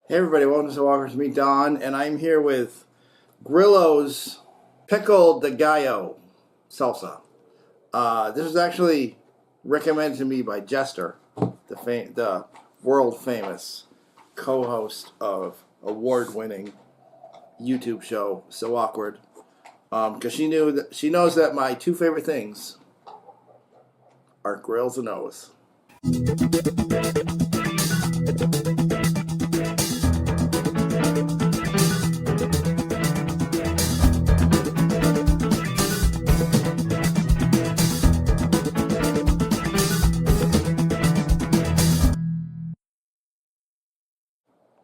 Hey everybody, welcome to Walkers Meet Don, and I'm here with Grillo's Pickle de Gallo salsa. This was actually recommended to me by Jester, the world famous co-host of award-winning YouTube show So Awkward, because she knows that my two favorite things are grills and O's.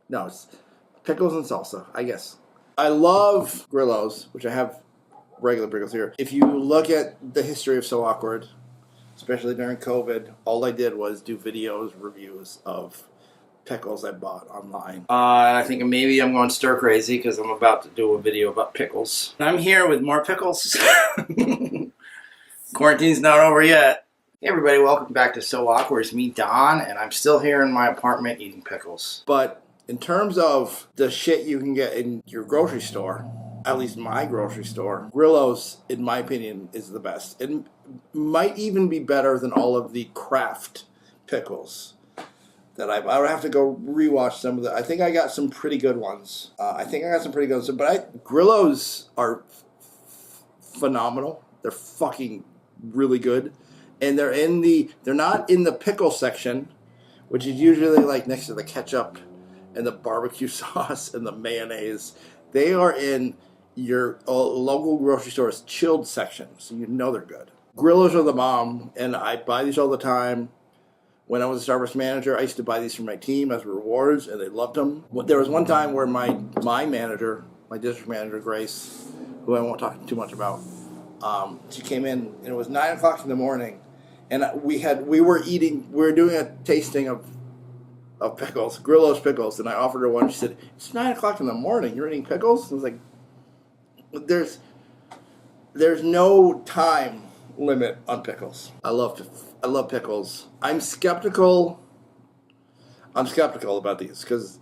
No, it's pickles and salsa, I guess. I love Grillos, which I have regular pickles here. If you look at the history of So Awkward, especially during COVID, all I did was do videos, reviews of pickles I bought online. I think maybe I'm going stir crazy because I'm about to do a video about pickles. I'm here with more pickles. Quarantine's not over yet. Hey everybody, welcome back to So Awkward. It's me, Don, and I'm still here in my apartment eating pickles. But in terms of the shit you can get in your grocery store, at least my grocery store, Grillo's, in my opinion, is the best. It might even be better than all of the craft pickles that I would have to go rewatch some of the. I think I got some pretty good ones. But Grillo's are phenomenal. They're fucking really good. And they're not in the pickle section, which is usually like next to the ketchup and the barbecue sauce and the mayonnaise. They are in your local grocery store's chilled section, so you know they're good. Grillos are the bomb, and I buy these all the time. When I was a Starbucks manager, I used to buy these for my team as rewards, and they loved them. There was one time where my manager, my district manager, Grace, who I won't talk too much about, she came in, and it was 9 o'clock in the morning, and we were doing a tasting of pickles, Grillo's pickles, and I offered her one. She said, "It's 9 o'clock in the morning. You're eating pickles?" I was like, "There's no time limit on pickles. I love pickles. I'm skeptical about these because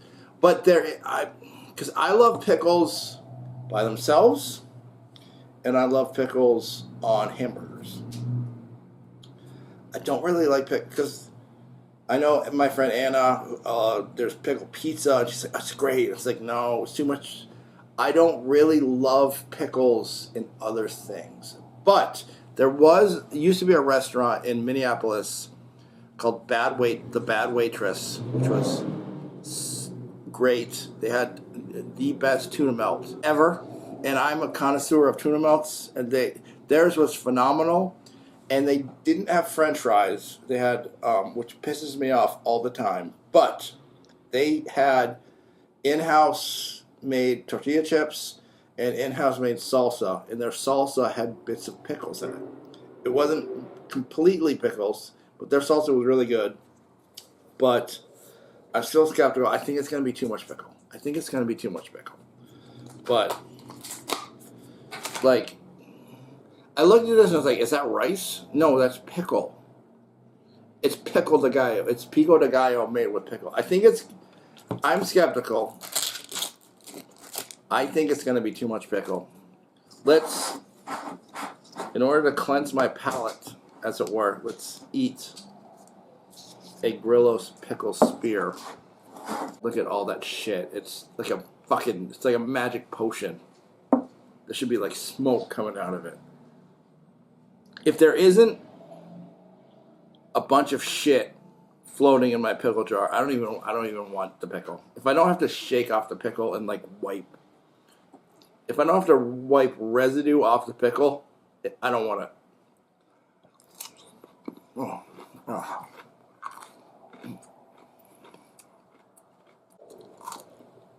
I love pickles by themselves, and I love pickles on hamburgers. I don't really like pickles because I know my friend Anna, there's pickle pizza, and she's like, "That's great." It's like, no, it's too much. I don't really love pickles in other things. But there used to be a restaurant in Minneapolis called The Bad Waitress, which was great. They had the best tuna melt ever, and I'm a connoisseur of tuna melts, and theirs was phenomenal. And they didn't have French fries. They had, which pisses me off all the time. But they had in-house made tortilla chips and in-house made salsa. And their salsa had bits of pickles in it. It wasn't completely pickles, but their salsa was really good. But I'm still skeptical. I think it's going to be too much pickle. But, like, I looked at this and I was like, is that rice? No, that's pickle. It's pickle de gallo. It's pico de gallo made with pickle. I'm skeptical. I think it's going to be too much pickle. In order to cleanse my palate, as it were, let's eat a Grillo's pickle spear. Look at all that shit. It's like a magic potion. There should be like smoke coming out of it. If there isn't a bunch of shit floating in my pickle jar, I don't even want the pickle. If I don't have to shake off the pickle and if I don't have to wipe residue off the pickle, I don't want it.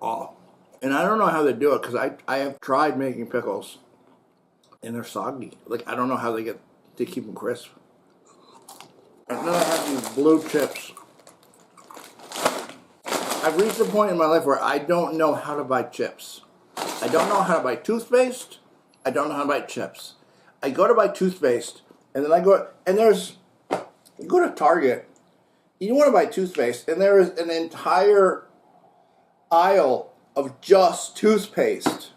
Oh. And I don't know how they do it because I have tried making pickles and they're soggy. Like, I don't know how they keep them crisp. And then I have these blue chips. I've reached a point in my life where I don't know how to buy chips. I don't know how to buy toothpaste. I don't know how to buy chips. I go to buy toothpaste, and then you go to Target, you want to buy toothpaste, and there is an entire aisle of just toothpaste,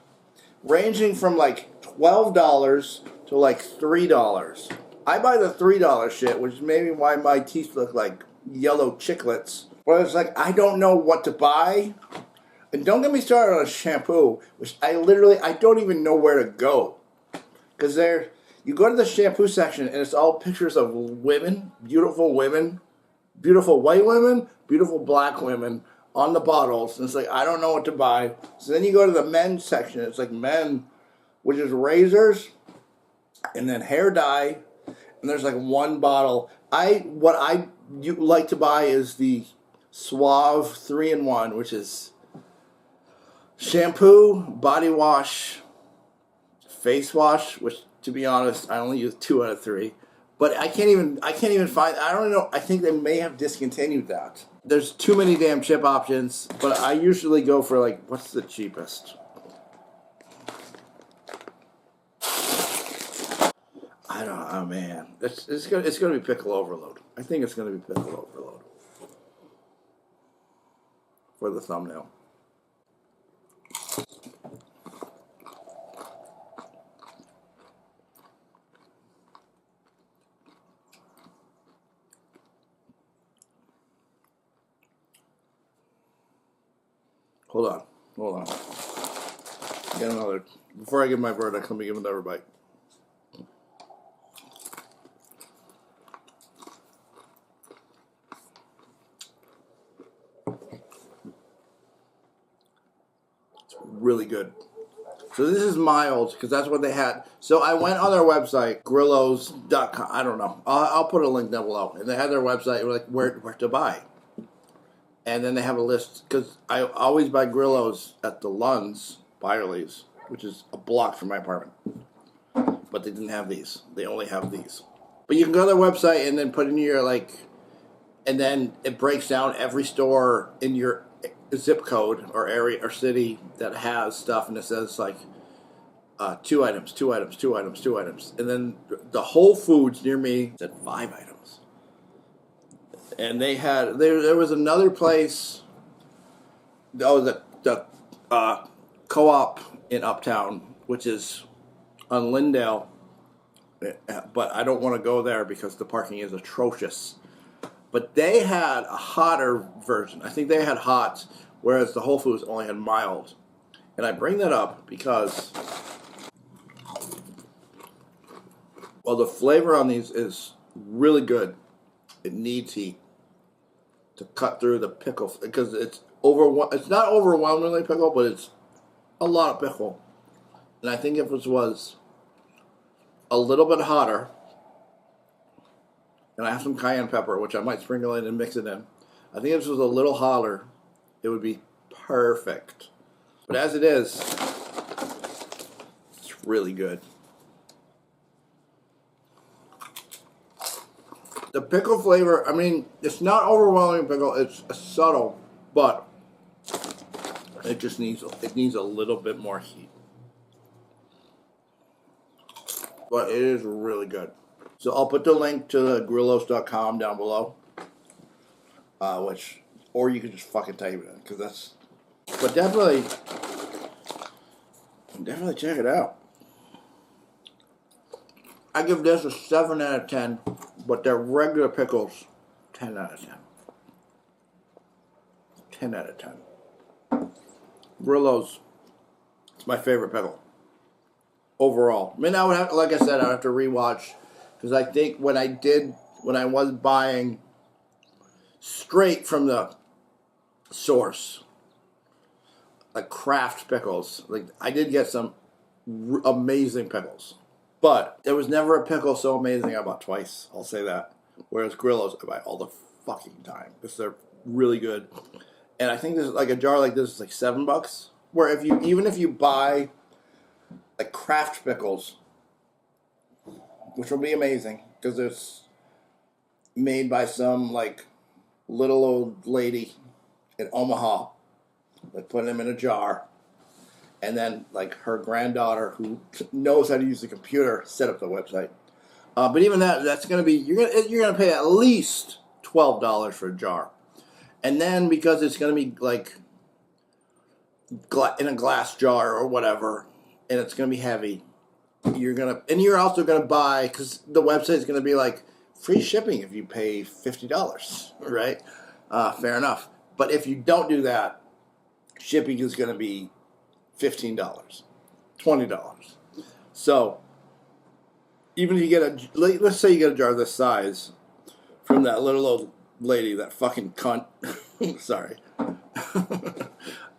ranging from like $12 to like $3. I buy the $3 shit, which is maybe why my teeth look like yellow chiclets. But it's like, I don't know what to buy. And don't get me started on a shampoo, which I don't even know where to go. Because you go to the shampoo section and it's all pictures of women, beautiful white women, beautiful black women on the bottles. And it's like, I don't know what to buy. So then you go to the men's section. It's like men, which is razors and then hair dye. And there's like one bottle. What I like to buy is the Suave 3-in-1, which is shampoo, body wash, face wash, which to be honest, I only use 2 out of 3. But I can't even find, I don't know, I think they may have discontinued that. There's too many damn chip options, but I usually go for like, what's the cheapest? I don't know, man. It's gonna be pickle overload. I think it's gonna be pickle overload for the thumbnail. Hold on. Get another. Before I give my verdict, let me give another bite. It's really good. So this is mild, because that's what they had. So I went on their website, grillos.com. I don't know. I'll put a link down below. And they had their website, like where to buy. And then they have a list, because I always buy Grillos at the Lunds, Byerly's, which is a block from my apartment. But they didn't have these. They only have these. But you can go to their website and then put in your, and then it breaks down every store in your zip code or area or city that has stuff, and it says, 2 items, 2 items, 2 items, 2 items. And then the Whole Foods near me said 5 items. And they had, there was another place, the co-op in Uptown, which is on Lindale, but I don't want to go there because the parking is atrocious. But they had a hotter version. I think they had hot, whereas the Whole Foods only had mild. And I bring that up because, well, the flavor on these is really good. It needs heat to cut through the pickle, because it's not overwhelmingly pickle, but it's a lot of pickle. And I think if it was a little bit hotter, and I have some cayenne pepper, which I might sprinkle in and mix it in. I think if this was a little hotter, it would be perfect. But as it is, it's really good. The pickle flavor, I mean, it's not overwhelming pickle, it's subtle, but it just needs a little bit more heat. But it is really good. So I'll put the link to the grillos.com down below, or you can just fucking type it in, because that's, but definitely check it out. I give this a 7 out of 10, but their regular pickles, 10 out of 10. 10 out of 10. Grillos, it's my favorite pickle. Overall. I mean, I would have, like I said, I'd have to rewatch, because I think when I was buying straight from the source, like craft pickles, like I did get some amazing pickles. But there was never a pickle so amazing I bought twice. I'll say that. Whereas Grillos I buy all the fucking time, because they're really good. And I think there's like a jar like this is like $7. Where even if you buy like craft pickles, which will be amazing, because it's made by some like little old lady in Omaha that put them in a jar. And then, like, her granddaughter, who knows how to use the computer, set up the website. But even that's going to be, you're going to pay at least $12 for a jar. And then, because it's going to be, like, in a glass jar or whatever, and it's going to be heavy. You're also going to buy, because the website is going to be like free shipping if you pay $50, right? Fair enough. But if you don't do that, shipping is going to be $15, $20. So even if you get let's say you get a jar this size from that little old lady, that fucking cunt. Sorry,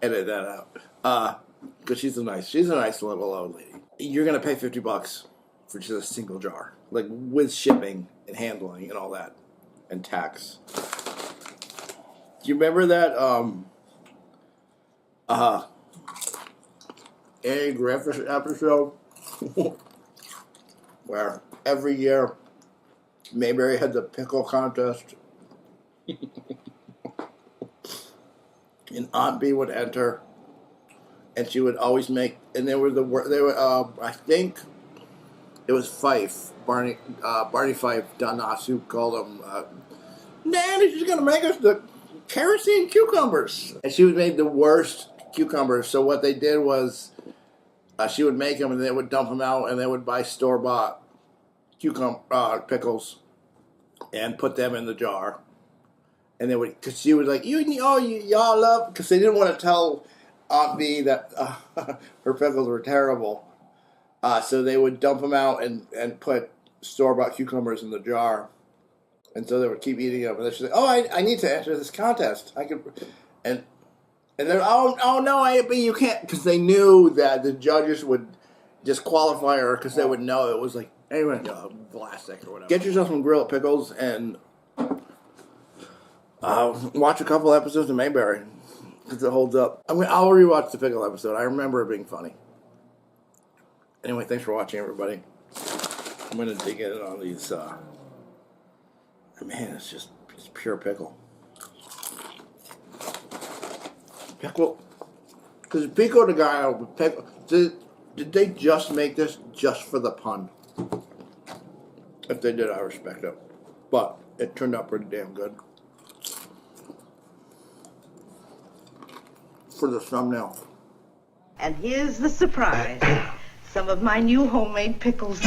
edit that out. Because she's a nice little old lady. You're gonna pay $50 for just a single jar, like with shipping and handling and all that, and tax. Do you remember that Andy Griffith episode where every year Mayberry had the pickle contest, and Aunt Bee would enter, and she would always make, and they were I think it was Fife, Barney Fife Donas, who called him, Nanny, she's gonna make us the kerosene cucumbers, and she would make the worst cucumbers. So what they did was, she would make them, and they would dump them out, and they would buy store-bought pickles and put them in the jar. And they would, because she was like, y'all love, because they didn't want to tell Aunt Bee that her pickles were terrible. So they would dump them out and put store-bought cucumbers in the jar. And so they would keep eating them. And then she's like, I need to enter this contest. I could, and then, no, you can't, because they knew that the judges would disqualify her, because they would know it was like, anyway, plastic or whatever. Get yourself some grilled pickles and watch a couple episodes of Mayberry, because it holds up. I'll rewatch the pickle episode. I remember it being funny. Anyway, thanks for watching, everybody. I'm going to dig in on these, man, it's pure pickle. Pickle, because Pickle de Gallo, pickle, did they just make this just for the pun? If they did, I respect it. But it turned out pretty damn good. For the thumbnail. And here's the surprise. Some of my new homemade pickles.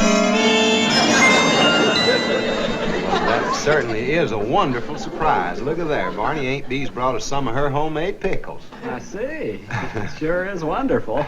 That certainly is a wonderful surprise. Look at there. Barney Ain't Bee's brought us some of her homemade pickles. I see. It sure is wonderful.